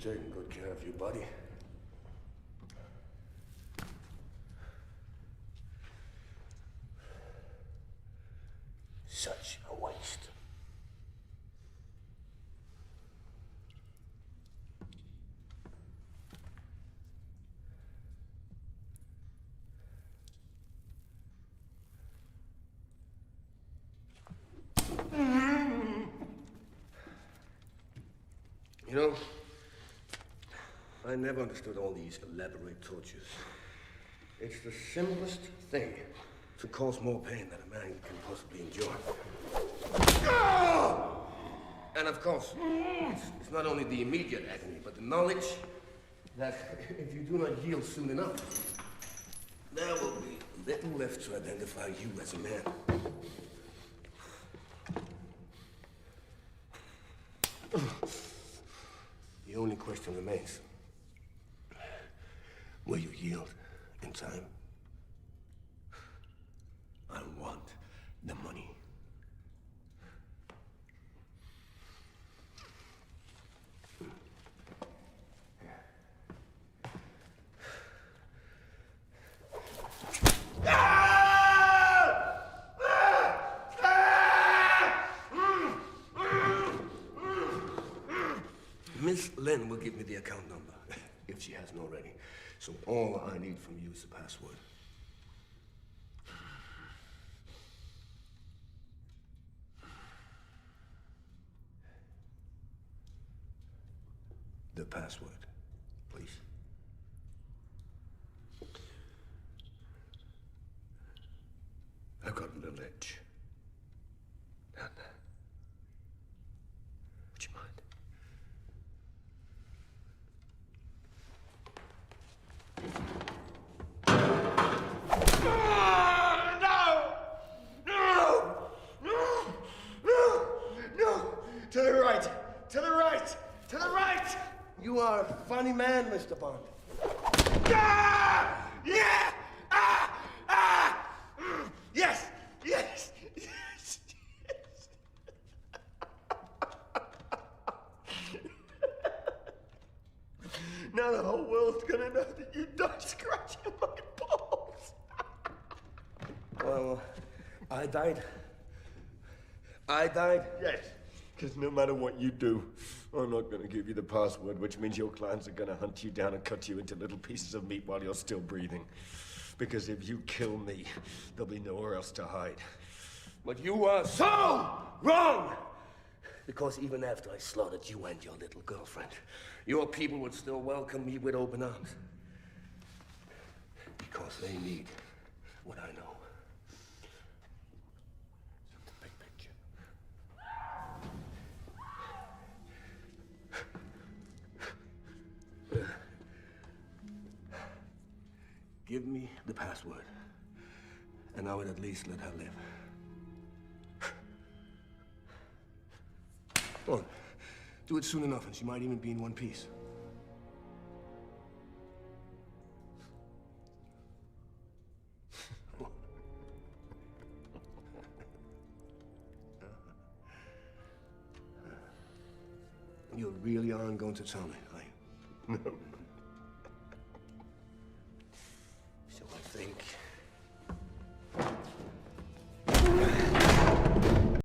taking good care of you, buddy. Such a waste. You know, I never understood all these elaborate tortures. It's the simplest thing to cause more pain than a man can possibly endure. And of course, it's not only the immediate agony, but the knowledge that if you do not yield soon enough, there will be little left to identify you as a man. The only question remains. Will you yield in time? I want the money. Miss Lynn will give me the account number, if she hasn't already. So all I need from you is the password. The password, please. I've got a little itch. Down there. Would you mind? To the right! To the right! To the right! You are a funny man, Mr. Bond. Ah! Yeah! Ah! Ah! Yes! Yes! Yes! Yes! Now the whole world's gonna know that you died scratching my balls. Well, I died. I died? Yes. Because no matter what you do, I'm not going to give you the password, which means your clients are going to hunt you down and cut you into little pieces of meat while you're still breathing. Because if you kill me, there'll be nowhere else to hide. But you are so wrong! Because even after I slaughtered you and your little girlfriend, your people would still welcome me with open arms. Because they need what I know. The big picture. Give me the password, and I would at least let her live. Go on. Do it soon enough, and she might even be in one piece. You really aren't going to tell me, are you? No.